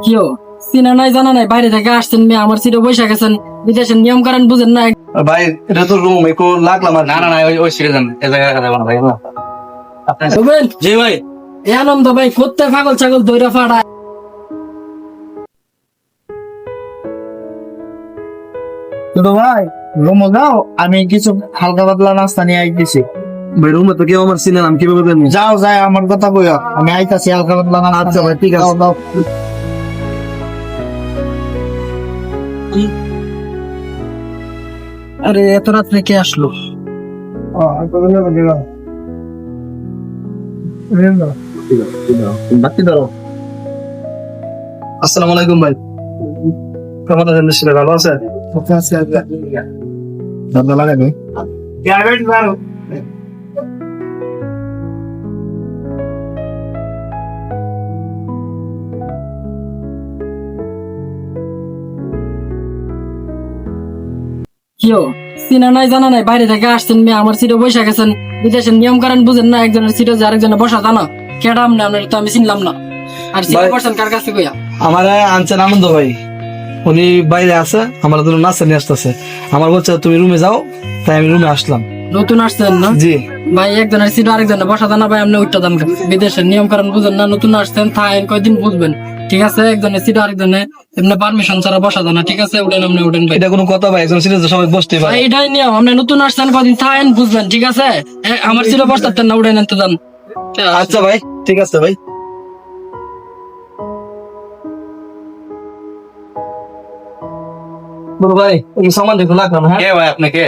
কিও চিনা নাই জানা নাই, বাইরে থেকে আসছেন মেয়ে আমার সিটে বসে গেছেন, বিদেশের নিয়ম কারণ বুঝেন না। ভাই এটা তো রুম একটু লাগলাম আর না না না, ওই সিটে যান, এ জায়গায় রাখা যাবে না ভাই। আপনার রুবেল, জি ভাই। এ আনন্দ ভাই কোথায় পাগল ছাগল দইরা ফাড়ায়। ছোট ভাই রুমে যাও, আমি কিছু হালকা পাতলা নাস্তা নিয়ে আইতেছি। ভাই রুমে তো কেউ আমার চিনে নাম কিভাবে জানি? যাও যাই আমার কথা কইয়া, আমি আইতাছি হালকা পাতলা নাস্তা। আচ্ছা ভাই, ঠিক আছে। দাও, দাও। আরে এত রাত্রে কে আসলো? আসসালামু আলাইকুম ভাই, কেমন আছেন? নিশ্চয়ই ভালো আছেন? ধন্যবাদ লাগে। কিও চিনা নাই জানা নাই, বাইরে থেকে আসছেন মেয়ে আমার সিটে বসে গেছেন, বিদেশের নিয়ম কারণ বুঝেন না। একজনের সিটে যে আরেকজনে বসা জানা কেডা আমনে, আপনার তো আমি চিনলাম না। আর সিটে ভাই- বসছেন কার কাছে কইয়া? আমার আনছেন আনন্দ ভাই, উনি বাইরে আছে, আমার জন্য নাস্তা নিয়ে আসতেছে। আমার বলছে তুমি রুমে যাও, তাই আমি রুমে আসলাম। নতুন আসছেন না জি ভাই, একজনের সিটে আরেকজনে বসা জানা ভাই, আপনি উঠতে দাম কেন? বিদেশের নিয়ম কারণ বুঝেন না, নতুন আসছেন, থাকেন কয়দিন বুঝবেন। ঠিক আছে, একজনের সিটে আরেকজনে এমনি পারমিশন ছাড়া বসা জানা। ঠিক আছে, উঠেন, আপনি উঠেন ভাই। এটা কোনো কথা ভাই? একজন সিরিয়াস সবাই বসতে ভাই পারে। এটাই নিয়ম, আপনি নতুন আসছেন কয়দিন থাকেন বুঝবেন। ঠিক আছে, আমার সিটে বসতেন না, উঠেন তো যান। আচ্ছা ভাই, ঠিক আছে ভাই। বড় ভাই এই সামান দেখো লাগলাম। হ্যাঁ কে ভাই, আপনি কে?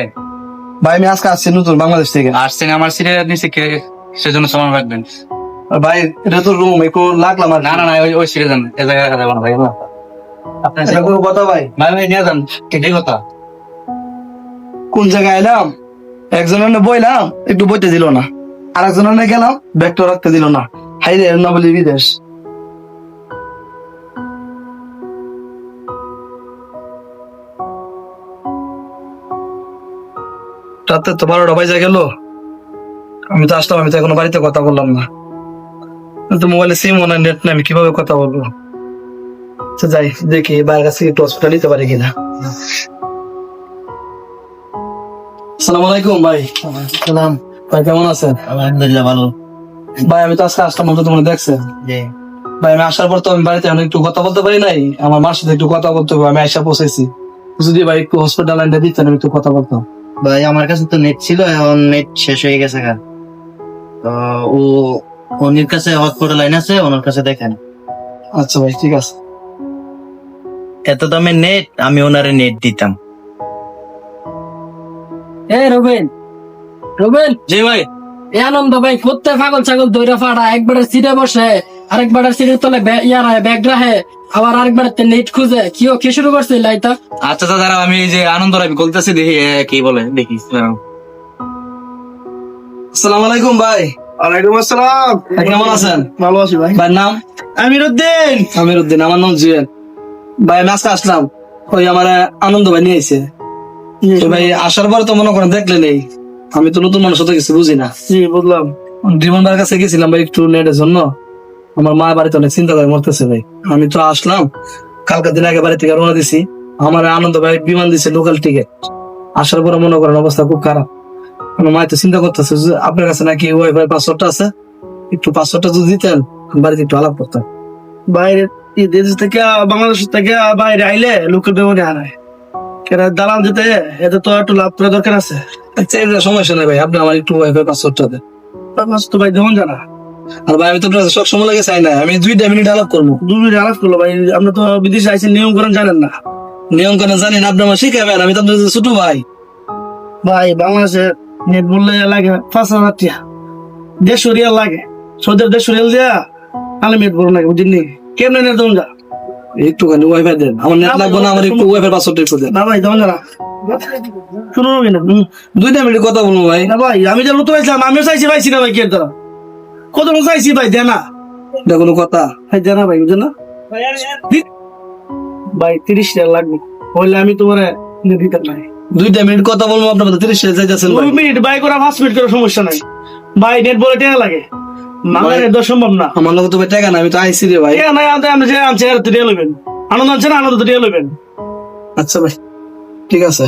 ভাই, আমি আজকে আসছি নতুন বাংলাদেশ থেকে। আসছেন আমার সিটে নিচে, কে সেজন্য সামান রাখবেন? আর ভাই এটা তো রুম একটু লাগলাম আর না না না, ওই সিটে যান, এ জায়গায় রাখা যাবে না ভাই। আপনার এটা কোনো কথা ভাই? ভাই ভাই নিয়ে যান, কি কথা? কোন জায়গায় এলাম, একজনের বইলাম একটু বইতে দিল না, আর একজনের গেলাম ব্যাগটা রাখতে দিল না। হাই রে না বলি বিদেশ। রাতে তো 12টা বাজে গেল, আমি তো আসলাম, আমি তো এখনো বাড়িতে কথা বললাম না। কিন্তু মোবাইলে সিম না, নেট না, আমি কিভাবে কথা বলবো? আচ্ছা যাই দেখি বাইরের কাছে একটু হসপিটাল নিতে পারি কিনা। আসসালামু আলাইকুম ভাই। সালাম। ভাই কেমন আছেন? আলহামদুলিল্লাহ ভালো। ভাই আমি তো আজকে আসলাম, তো তোমরা দেখছেন। জি ভাই আমি আসার পর তো আমি বাড়িতে এখন একটু কথা বলতে পারি নাই, আমার মার সাথে একটু কথা বলতে হবে, আমি আইসা পৌঁছেছি। যদি ভাই একটু হসপিটাল লাইনটা দিতেন, আমি একটু কথা বলতাম। ভাই, আমার কাছে তো নেট ছিল, এখন নেট শেষ হয়ে গেছে। তো ও ওনির কাছে হসপিটাল লাইন আছে, ওনার কাছে দেখেন। আচ্ছা ভাই, ঠিক আছে। এত দামে নেট, আমি ওনারে নেট দিতাম। এ রুবেল, রুবেল, জি ভাই। এ আনন্দ ভাই কোথায় পাগল ছাগল দইরা ফাড়া, একবারের সিটে বসে আরেকবারের সিটের তলে ব্যাগ রাখে, আবার আরেকবার নেট খুঁজে। কি শুরু করছে লাইটা? আচ্ছা আচ্ছা, দাঁড়াও, আমি এই যে আনন্দ রায় বলতেছি, দেখি কি বলে, দেখি। আসসালামু আলাইকুম ভাই। ওয়ালাইকুম আসসালাম। ভাই, কেমন আছেন? ভালো আছি ভাই। ভাইয়ের নাম? আমিরউদ্দিন। আমিরউদ্দিন। আমার নাম জুয়েল। ভাই আমি আজকে আসলাম, ওই আমার আনন্দ ভাই নিয়ে আইছে। তো ভাই আসার পর তো মনে করেন দেখলেন, এই আমি তো নতুন মানুষ, তো কিছু বুঝি না। জি বুঝলাম। জীবন ভাইয়ের কাছে গেছিলাম ভাই একটু নেটের জন্য, আমার মা বাড়িতে অনেক চিন্তা করে মরতেছে ভাই। আমি তো আসলাম কালকে দিন আগে বাড়ি থেকে রওনা দিছি, আমার আনন্দ ভাই বিমান দিছে লোকাল টিকিট। আসার পরে মনে করেন অবস্থা খুব খারাপ। আমার মা তো চিন্তা করতেছে যে আপনার কাছে নাকি ওয়াইফাই পাসওয়ার্ডটা আছে, একটু পাসওয়ার্ডটা যদি দিতেন বাড়িতে একটু আলাপ করতাম। বাইরে দেশ থেকে বাংলাদেশ থেকে বাইরে আইলে লোকের ব্যবহারে হারায় কেন দালাল দিতে, এতে তো একটু লাভ করা দরকার আছে। আচ্ছা এটা সমস্যা নেই ভাই, আপনি আমার একটু ওয়াইফাই পাসওয়ার্ডটা দেন। তো ভাই যেমন জানা আর ভাই আমি তো আপনার সব সময় লাগে চাই না, আমি 2 মিনিট আলাপ করবো। দুর্নীতি আলাপ করলো ভাই, আপনি তো বিদেশে আইসেন, নিয়ম করেন জানেন না। নিয়ম কেন জানেন? আপনি আমার শিখাবেন, আমি তো আপনার ছোট ভাই। ভাই বাংলাদেশে নেট বললে লাগে 5,000 টাকা, 150 রিয়াল লাগে। সৌদের 150 রিয়াল দিয়া তাহলে নেট বলুন লাগে, বুঝলি কেমনে নেট দেবেন? যা একটুখানি ওয়াইফাই দেন, আমার নেট লাগবে না, আমার একটু ওয়াইফাই পাসওয়ার্ড একটু দেন। না ভাই যেমন জানা শুনুন কিনা। 2 মিনিট কথা বলবো ভাই। না ভাই, আমি যে নতুন আইছিলাম, আমিও চাইছি পাইছি না ভাই, কে দ্বারা কত চাইছি ভাই, দেনা এটা কোনো কথা? ভাই জানা ভাই, বুঝলেন না ভাই, 30 টাকা লাগবে, হইলে আমি তোমার দিতাম নাই। 2 মিনিট কথা বলবো, আপনার 30 চাইতেছেন ভাই। 2 মিনিট ভাই, করে 5 মিনিট করে সমস্যা নাই ভাই, নেট বলে টাকা লাগে। বাংলা নেট দেওয়া সম্ভব না। আমার লোক তো ভাই টাকা না, আমি তো আইসি রে ভাই। এ নাই আপনি যে আনছে আর তো দিয়ে লবেন, আনন্দ আনছে না, আনন্দ তো দিয়ে লবেন। আচ্ছা ভাই ঠিক আছে।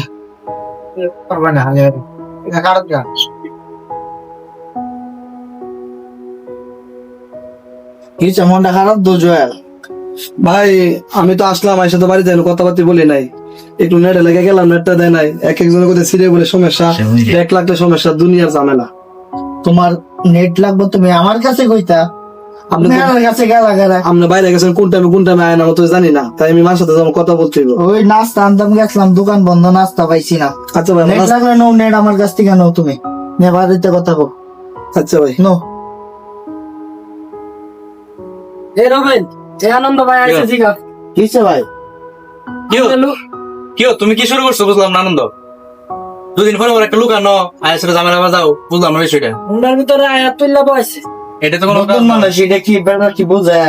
কিছু মনটা খারাপ তো জয়াল। ভাই আমি তো আসলাম, আইসা তো বাড়িতে কথাবার্তা বলি নাই, একটু নেটে লেগে গেলাম, নেটটা দেয় নাই। এক একজনের কোথায় সিরে বলে সমস্যা, 1 লাখ সমস্যা, দুনিয়ার ঝামেলা। তোমার নেট লাগবে তুমি আমার কাছে কইতা, আপনি তো- আমার কাছে গেলা গেলা। আপনি বাইরে গেছেন, কোন টাইমে আয় না তো জানি না, তাই আমি মার সাথে যখন কথা বলতে হইবো। ওই নাস্তা আনতাম গেছিলাম, দোকান বন্ধ, নাস্তা পাইছি না। আচ্ছা ভাই নেট লাগলে নো, নেট আমার কাছ থেকে নাও তুমি, নে বাড়িতে কথা বল। আচ্ছা ভাই নো এ রবেন, এ আনন্দ ভাই আইছে জিগা। কিসে ভাই? কিও তুমি কি শুরু করছো বুঝলাম না আনন্দ? দুদিন পরে একটা লোক আনো আয়ের সাথে ঝামেলা বাজাও, বুঝলাম না বিষয়টা। মুন্ডার ভিতরে আয়াত তুল্লা বয়সে। এটা তো কোনো নতুন মানুষ, এটা কি ব্যাপার কি বুঝে?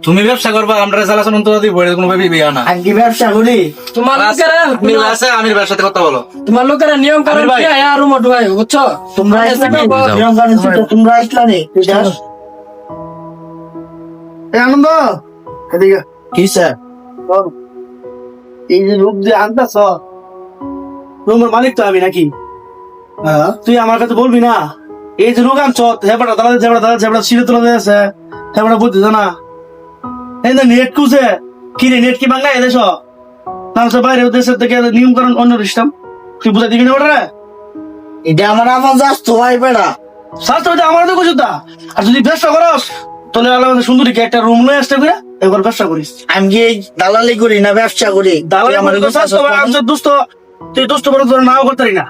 তুমি ব্যবসা করবা, আমরা চালাচন তো দিব, এটা কোনো ভাবে বিয়া না। আমি কি ব্যবসা করি? তোমার লোকেরা মিল আছে, আমির ভাইয়ের সাথে কথা বলো। তোমার লোকেরা নিয়ম করে আমির ভাই। আর রুম ঢুকাই, বুঝছো? তোমরা তোমরা ইসলামে এ আনন্দ এদিকে কিসে? এই যে রূপ দিয়ে আনতেছ, রুমের মালিক তো আমি নাকি? তুই আমার কাছে বলবি না? এই যে রোগ আনছ, হেবাটা দাঁড়াতে ঝেবড়া সিঁড়ে তোলা দিয়েছে, হেবাটা বুঝতেছ না? এই যে নেট কুছে, কি রে নেট কি বাংলা এদেশ? তাহলে বাইরে দেশের থেকে নিয়ম করেন অন্য সিস্টেম, তুই বুঝাই দিবি না ওটা? এটা আমার আমার যাস তো ভাই বেড়া। স্বাস্থ্য হইতে আমার তো কিছু দা। আর যদি ব্যবসা করস তাহলে আলাদা সুন্দরীকে একটা রুম লয়ে আসতে করে এবার ব্যবসা করিস। আমি কি এই দালালি করি না ব্যবসা করি? দালালি তুই আমার করে তো স্বাস্থ্য ভাই, আমি তো দুস্থ, তুই দুস্থ বড় তোর নাও করতে পারি না।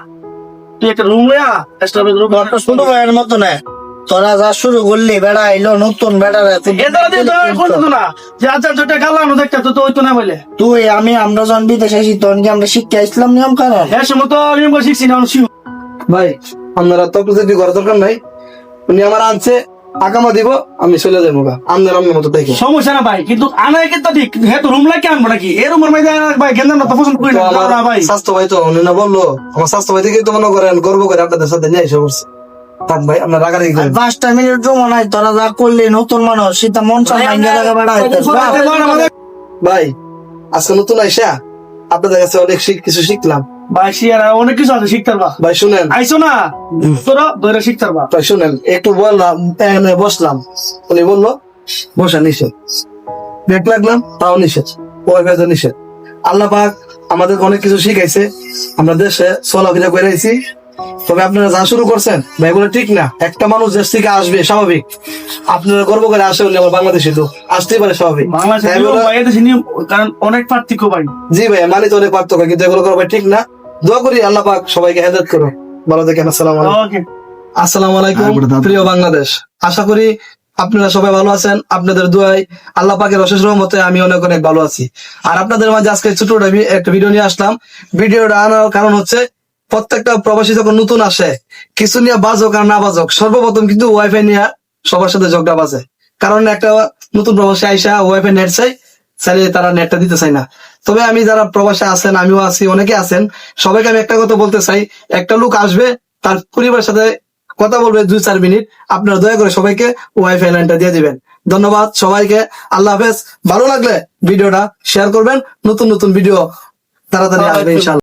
তুই একটা রুম লয়া একটা রুম ঘরটা ছোট ভাইয়ের মতো না, তোরা যা শুরু করলি বেড়া এলো নতুন বেড়া রে। এ দ্বারা দিয়ে তো আর করতো না যে আচ্ছা যেটা গালানো দেখতে তো হইতো না বলে। তুই আমি আমরা যখন বিদেশে আসি তখন কি আমরা শিক্ষা ইসলাম নিয়ম কারণ? হ্যাঁ সময় তো নিয়ম করে শিখছি না, আমি শিখি। ভাই আপনারা তকলিফ করার দরকার নাই, উনি আমার আনছে, আকামা দিব, আমি চলে যাবো গা, আপনার আমার মতো দেখে। সমস্যা না ভাই, কিন্তু আনায় কিন্তু ঠিক, হ্যাঁ তো রুম লাগে আনবো নাকি? এ রুমের মধ্যে ভাই গেন্দাম না তো পছন্দ করি তো না আমার ভাই। স্বাস্থ্য ভাই তো উনি না বললো, আমার স্বাস্থ্য ভাই থেকে তো মনে করেন গর্ব করে আপনাদের সাথে নিয়ে এসে পড়ছে। থাক ভাই আপনার রাগারাগি করেন। 5টা মিনিট জমা নাই, তোরা যা করলি নতুন মানুষ সেটা মন চায় বেড়া হইতে। ভাই আজকে নতুন আইসা আপনাদের কাছে অনেক কিছু শিখলাম। ভাই শিয়ার অনেক কিছু আছে শিখতে পারবা। ভাই শুনেন, আইসো না তোরা ধরে শিখতে পারবা। ভাই শুনেন, একটু বললাম এখানে বসলাম, উনি বললো বসা নিষেধ, ব্যাগ লাগলাম তাও নিষেধ, ওই বেজা নিষেধ। আল্লাহ পাক আমাদের অনেক কিছু শিখাইছে, আমরা দেশে চলাফেরা করে আইছি। তবে আপনারা যা শুরু করছেন ভাই এগুলো ঠিক না। একটা মানুষ দেশ থেকে আসবে স্বাভাবিক, আপনারা গর্ব করে আসে উনি আমার বাংলাদেশি লোক, আসতেই পারে স্বাভাবিক। বাংলাদেশের তাই নিয়ম বলে- ভাই, এদেশের নিয়ম কারণ অনেক পার্থক্য ভাই। জি ভাই মানি তো অনেক পার্থক্য, কিন্তু এগুলো করা ভাই ঠিক না। দোয়া করি আল্লাহ পাক সবাইকে হেদায়েত করুন। ভালো থাকেন, আসসালামু আলাইকুম। ওকে আসসালামু আলাইকুম প্রিয় বাংলাদেশ, আশা করি আপনারা সবাই ভালো আছেন। আপনাদের দোয়ায় আল্লাহ পাকের অশেষ রহমতে আমি অনেক অনেক ভালো আছি। আর আপনাদের মাঝে আজকে ছোট একটা ভিডিও নিয়ে আসলাম। ভিডিওটা আনার কারণ হচ্ছে প্রত্যেকটা প্রবাসী যখন নতুন আসে, কিছু নিয়ে বাজক আর না বাজক, সর্বপ্রথম কিন্তু ওয়াইফাই নিয়ে সবার সাথে ঝগড়া বাজে। কারণ একটা নতুন প্রবাসী আইসা ওয়াইফাই নেট চাইলে তারা নেটটা দিতে চায় না। তবে আমি যারা প্রবাসে আছেন, আমিও আছি, অনেকে আছেন, সবাইকে আমি একটা কথা বলতে চাই, একটা লোক আসবে তার পরিবারের সাথে কথা বলবে 2-4 মিনিট, আপনারা দয়া করে সবাইকে ওয়াইফাই লাইনটা দিয়ে দিবেন। ধন্যবাদ সবাইকে, আল্লাহ হাফেজ। ভালো লাগলে ভিডিওটা শেয়ার করবেন, নতুন নতুন ভিডিও তাড়াতাড়ি আসবে ইনশাআল্লাহ।